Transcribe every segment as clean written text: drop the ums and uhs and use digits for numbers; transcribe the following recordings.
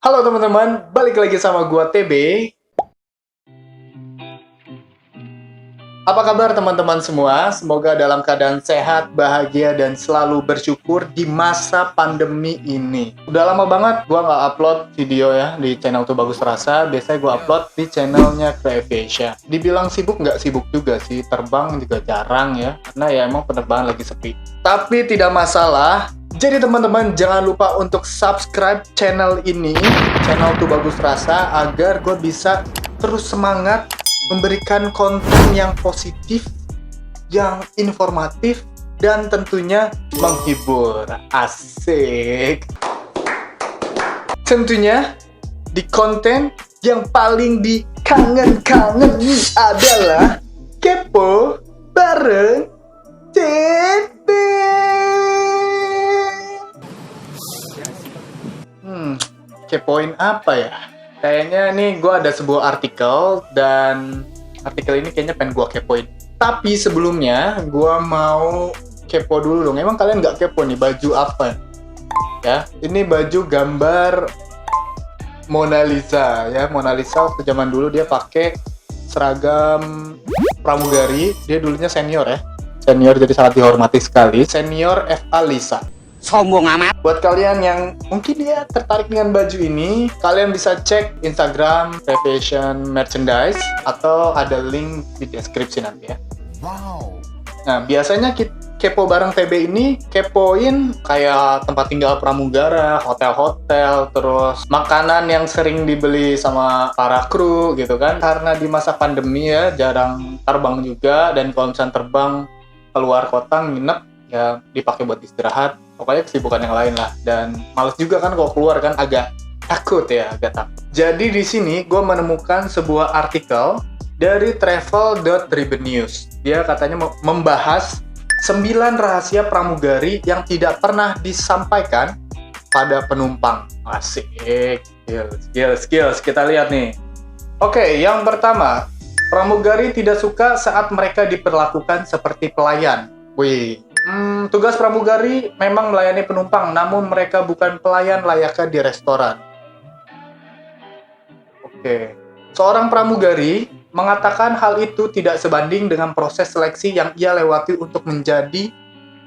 Halo teman-teman, balik lagi sama gua TB. Apa kabar teman-teman semua? Semoga dalam keadaan sehat, bahagia, dan selalu bersyukur di masa pandemi ini. Udah lama banget gua nggak upload video ya di channel Tuh Bagus Rasa. Biasanya gua upload di channelnya Creavesia. Dibilang sibuk nggak sibuk juga sih, terbang juga jarang ya, karena ya emang penerbangan lagi sepi. Tapi tidak masalah. Jadi teman-teman jangan lupa untuk subscribe channel ini, channel Tuh Bagus Rasa, agar gue bisa terus semangat memberikan konten yang positif, yang informatif, dan tentunya menghibur. Asik. Tentunya di konten yang paling dikangen-kangenin adalah Kepo bareng TB. Kepoin apa ya? Kayaknya nih gue ada sebuah artikel, dan artikel ini kayaknya pengen gue kepoin. Tapi sebelumnya gue mau kepo dulu dong. Emang kalian nggak kepo nih baju apa? Ya, ini baju gambar Mona Lisa ya. Mona Lisa waktu zaman dulu dia pakai seragam pramugari. Dia dulunya senior ya. Senior, jadi sangat dihormati sekali. Senior FA Lisa. Sombong amat. Buat kalian yang mungkin ya tertarik dengan baju ini, kalian bisa cek Instagram Creavesia Merchandise atau ada link di deskripsi nanti ya. Wow. Nah, biasanya kepo bareng TB ini kepoin kayak tempat tinggal pramugara, hotel-hotel, terus makanan yang sering dibeli sama para kru gitu kan. Karena di masa pandemi ya jarang terbang juga, dan kalau misalnya terbang keluar kota nginep ya dipakai buat istirahat. Pokoknya kesibukan yang lain lah, dan males juga kan kalau keluar kan, agak takut ya, agak takut. Jadi di sini gue menemukan sebuah artikel dari travel.tribunnews. Dia katanya membahas 9 rahasia pramugari yang tidak pernah disampaikan pada penumpang. Asik, skills. Kita lihat nih. Oke, yang pertama, pramugari tidak suka saat mereka diperlakukan seperti pelayan. Wih. Tugas pramugari memang melayani penumpang, namun mereka bukan pelayan layaknya di restoran. Oke. Seorang pramugari mengatakan hal itu tidak sebanding dengan proses seleksi yang ia lewati untuk menjadi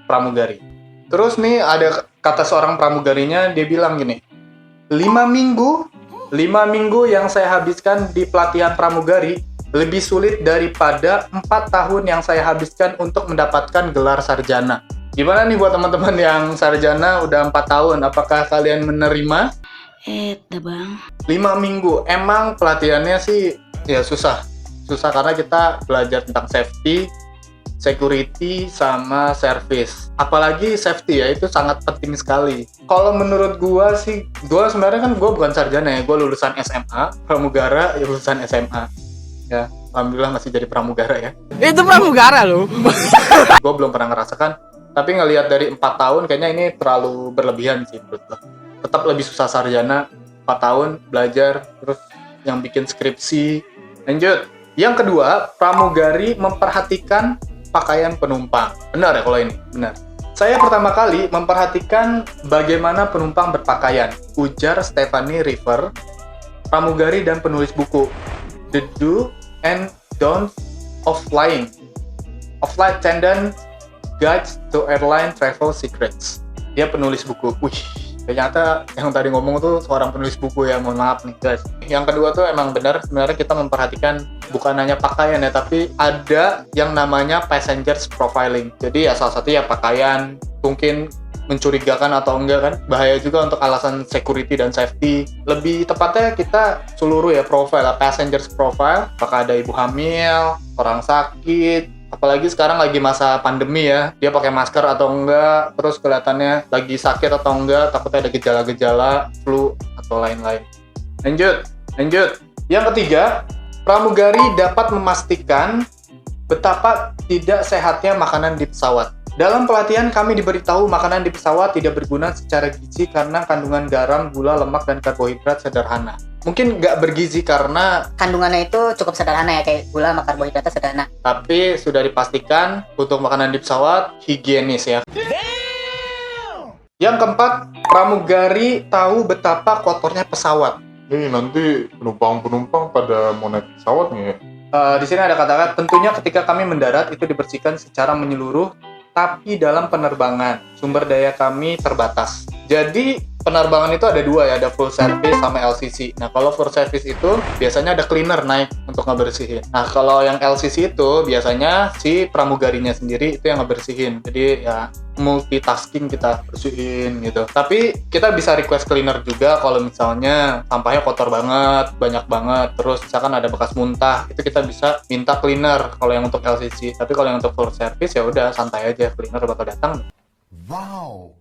pramugari. Terus nih ada kata seorang pramugarinya, dia bilang gini, 5 minggu yang saya habiskan di pelatihan pramugari lebih sulit daripada 4 tahun yang saya habiskan untuk mendapatkan gelar sarjana. Gimana nih buat teman-teman yang sarjana udah 4 tahun, apakah kalian menerima? Bang. 5 minggu, emang pelatihannya sih ya susah karena kita belajar tentang safety, security, sama service. Apalagi safety ya, itu sangat penting sekali. Kalau menurut gua sih, gua sebenarnya kan gua bukan sarjana ya, gua lulusan SMA, pramugara ya lulusan SMA. Ya, alhamdulillah masih jadi pramugara ya. Itu pramugara loh. Gue belum pernah ngerasakan, tapi ngelihat dari 4 tahun kayaknya ini terlalu berlebihan sih menurut gue. Tetap lebih susah sarjana, 4 tahun belajar, terus yang bikin skripsi. Lanjut. Yang kedua, pramugari memperhatikan pakaian penumpang. Benar ya kalau ini? Benar. Saya pertama kali memperhatikan bagaimana penumpang berpakaian, ujar Stephanie River, pramugari dan penulis buku The Do and Don't of Flying, Flight Attendant Guides to Airline Travel Secrets. Dia penulis buku. Wih, ternyata yang tadi ngomong tuh seorang penulis buku ya, mohon maaf nih guys. Yang kedua tuh emang benar, sebenarnya kita memperhatikan bukan hanya pakaian ya, tapi ada yang namanya passengers profiling. Jadi ya salah satu ya pakaian, mungkin mencurigakan atau enggak kan, bahaya juga untuk alasan security dan safety. Lebih tepatnya kita seluruh ya profile, passengers profile, apakah ada ibu hamil, orang sakit, apalagi sekarang lagi masa pandemi ya, dia pakai masker atau enggak, terus kelihatannya lagi sakit atau enggak, takutnya ada gejala-gejala flu atau lain-lain. Lanjut. Yang ketiga, pramugari dapat memastikan betapa tidak sehatnya makanan di pesawat. Dalam pelatihan kami diberitahu makanan di pesawat tidak berguna secara gizi karena kandungan garam, gula, lemak, dan karbohidrat sederhana. Mungkin nggak bergizi karena Kandungannya itu cukup sederhana ya, kayak gula sama karbohidratnya sederhana. tapi sudah dipastikan untuk makanan di pesawat higienis ya. Yang keempat, pramugari tahu betapa kotornya pesawat. Nih nanti penumpang-penumpang pada mau naik pesawat nih ya. Di sini ada kata-kata, tentunya ketika kami mendarat itu dibersihkan secara menyeluruh, tapi dalam penerbangan sumber daya kami terbatas. Jadi penerbangan itu ada dua ya, ada full service sama LCC. Nah kalau full service itu biasanya ada cleaner naik untuk ngebersihin. Nah kalau yang LCC itu biasanya si pramugarinya sendiri itu yang ngebersihin. Jadi ya multitasking kita bersihin gitu. Tapi kita bisa request cleaner juga kalau misalnya sampahnya kotor banget, banyak banget, terus misalkan ada bekas muntah, itu kita bisa minta cleaner kalau yang untuk LCC. Tapi kalau yang untuk full service ya udah santai aja, cleaner bakal datang. Wow.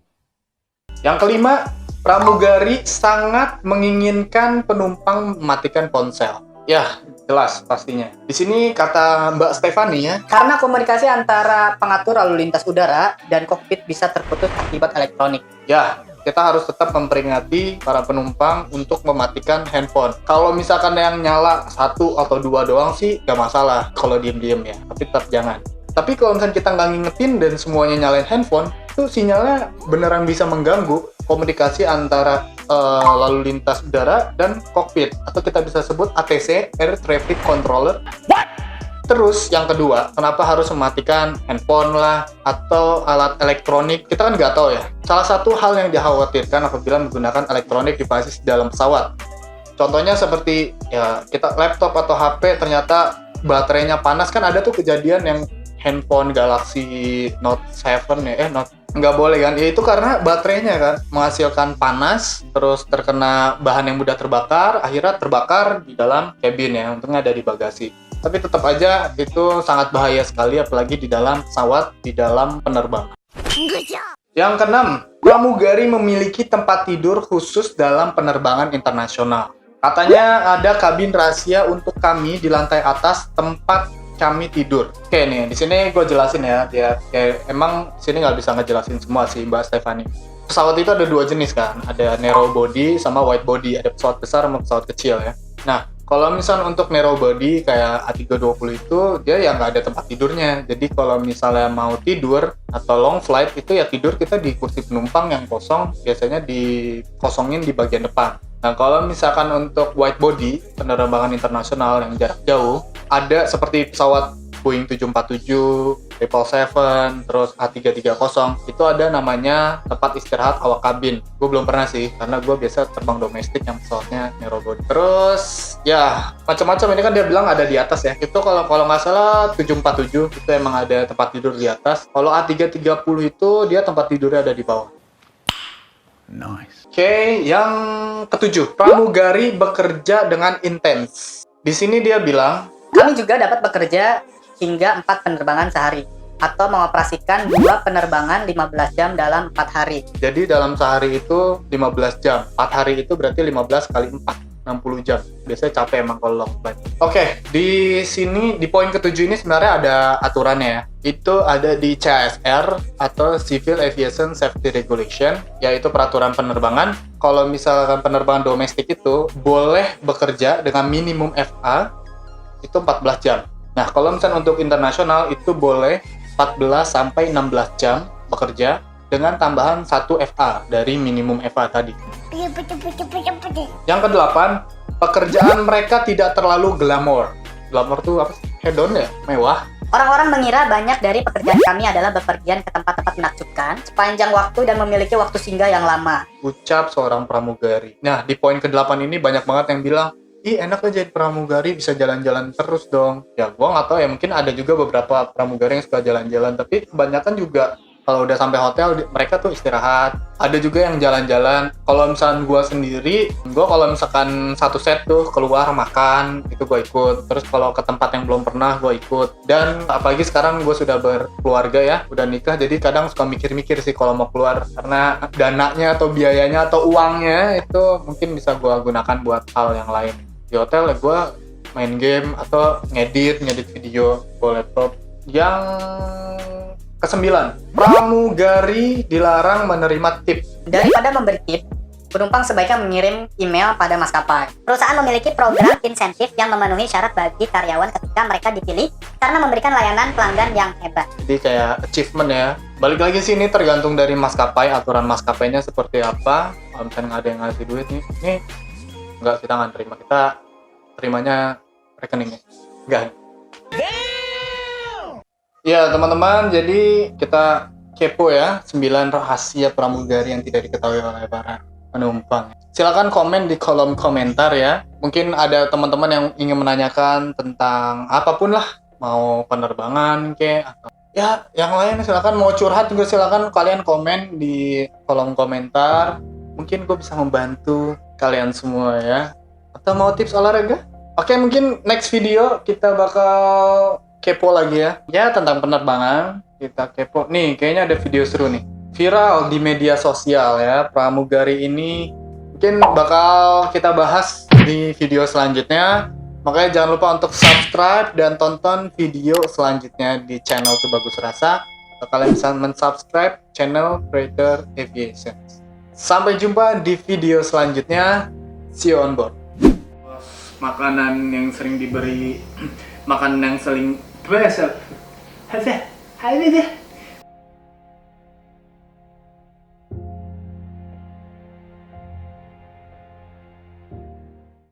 Yang kelima, pramugari sangat menginginkan penumpang mematikan ponsel. Ya, jelas pastinya. Di sini kata Mbak Stefani ya, Karena komunikasi antara pengatur lalu lintas udara dan kokpit bisa terputus akibat elektronik. ya kita harus tetap memperingati para penumpang untuk mematikan handphone. Kalau misalkan yang nyala 1 atau 2 doang sih gak masalah kalau diem-diem ya, tapi tetap jangan. Tapi kalau misalnya kita nggak ngingetin dan semuanya nyalain handphone, itu sinyalnya beneran bisa mengganggu komunikasi antara lalu lintas udara dan kokpit, atau kita bisa sebut ATC, Air Traffic Controller. Terus yang kedua, kenapa harus mematikan handphone lah atau alat elektronik? Kita kan nggak tahu ya. Salah satu hal yang dikhawatirkan apabila menggunakan elektronik devices di dalam pesawat. Contohnya seperti ya kita laptop atau HP ternyata baterainya panas, kan ada tuh kejadian yang handphone Galaxy Note 7 ya, nggak boleh kan? Ya itu karena baterainya kan menghasilkan panas, terus terkena bahan yang mudah terbakar, akhirnya terbakar di dalam kabin ya, untungnya ada di bagasi. Tapi tetap aja itu sangat bahaya sekali, apalagi di dalam pesawat, di dalam penerbangan. Yang keenam, pramugari memiliki tempat tidur khusus dalam penerbangan internasional. Katanya ada kabin rahasia untuk kami di lantai atas tempat kami tidur. Oke nih, di sini gue jelasin ya. Emang di sini nggak bisa ngejelasin semua sih Mbak Stefani. Pesawat itu ada dua jenis kan, ada narrow body sama wide body. Ada pesawat besar sama pesawat kecil ya. Nah, kalau misalnya untuk narrow body kayak A320 itu dia ya nggak ada tempat tidurnya. Jadi kalau misalnya mau tidur atau long flight itu ya tidur kita di kursi penumpang yang kosong, biasanya dikosongin di bagian depan. Nah, kalau misalkan untuk wide body, penerbangan internasional yang jarak jauh, ada seperti pesawat Boeing 747, 777, terus A330, itu ada namanya tempat istirahat awak kabin. Gue belum pernah sih, karena gue biasa terbang domestik yang pesawatnya narrow body. Terus, ya, macam-macam ini kan dia bilang ada di atas ya. Itu kalau nggak salah 747, itu emang ada tempat tidur di atas. Kalau A330 itu dia tempat tidurnya ada di bawah. Nice. Oke, yang ketujuh, pramugari bekerja dengan intens. Di sini dia bilang, Kami juga dapat bekerja hingga 4 penerbangan sehari atau mengoperasikan 2 penerbangan 15 jam dalam 4 hari. jadi dalam sehari itu 15 jam. 4 hari itu berarti 15 kali 4, 60 jam. Biasanya capek emang kalau long flight. Oke, di sini, di poin ketujuh ini sebenarnya ada aturannya ya. Itu ada di CASR atau Civil Aviation Safety Regulation, yaitu peraturan penerbangan. Kalau misalkan penerbangan domestik itu boleh bekerja dengan minimum FA itu 14 jam. Nah, kalau misalnya untuk internasional itu boleh 14 sampai 16 jam bekerja dengan tambahan 1 FA dari minimum FA tadi. Yang kedelapan, pekerjaan mereka tidak terlalu glamor. Glamor tuh apa sih? Hedon ya? Mewah. Orang-orang mengira banyak dari pekerjaan kami adalah bepergian ke tempat-tempat menakjubkan sepanjang waktu dan memiliki waktu singgah yang lama. Ucap seorang pramugari. Nah, di poin ke-8 ini banyak banget yang bilang, ih enak aja jadi pramugari, bisa jalan-jalan terus dong. Ya gua nggak tahu ya, mungkin ada juga beberapa pramugari yang suka jalan-jalan, tapi kebanyakan juga kalau udah sampai hotel mereka tuh istirahat. Ada juga yang jalan-jalan. Kalau misalkan gua sendiri, gua kalau misalkan satu set tuh keluar makan, itu gua ikut. Terus kalau ke tempat yang belum pernah gua ikut. Dan apalagi sekarang gua sudah berkeluarga ya, udah nikah, jadi kadang suka mikir-mikir sih kalau mau keluar, karena dananya atau biayanya atau uangnya itu mungkin bisa gua gunakan buat hal yang lain. Di hotel ya gue main game atau ngedit video bawa laptop. Yang ke-9, pramugari dilarang menerima tip. Daripada memberi tip, penumpang sebaiknya mengirim email pada maskapai. Perusahaan memiliki program insentif yang memenuhi syarat bagi karyawan ketika mereka dipilih karena memberikan layanan pelanggan yang hebat. Jadi kayak achievement ya, Balik lagi sih, ini tergantung dari maskapai, aturan maskapainya seperti apa. Kalau misalnya nggak ada yang ngasih duit nih, ini nggak, kita nggak terima, kita terimanya rekeningnya. Enggak. Ya teman-teman, jadi kita kepo ya 9 rahasia pramugari yang tidak diketahui oleh para penumpang. Silakan komen di kolom komentar ya. Mungkin ada teman-teman yang ingin menanyakan tentang apapun lah, mau penerbangan atau ya yang lain, silakan. Mau curhat juga silakan kalian komen di kolom komentar. Mungkin gue bisa membantu kalian semua ya. Atau mau tips olahraga? Oke, mungkin next video kita bakal kepo lagi ya. Ya, tentang penerbangan kita kepo. Nih, kayaknya ada video seru nih. Viral di media sosial ya. Pramugari ini mungkin bakal kita bahas di video selanjutnya. Makanya jangan lupa untuk subscribe dan tonton video selanjutnya di channel Tuh Bagus Rasa. Kalian bisa mensubscribe channel Creator Aviation. Sampai jumpa di video selanjutnya. See you on board. Makanan yang sering diberi, makanan yang sering berasal.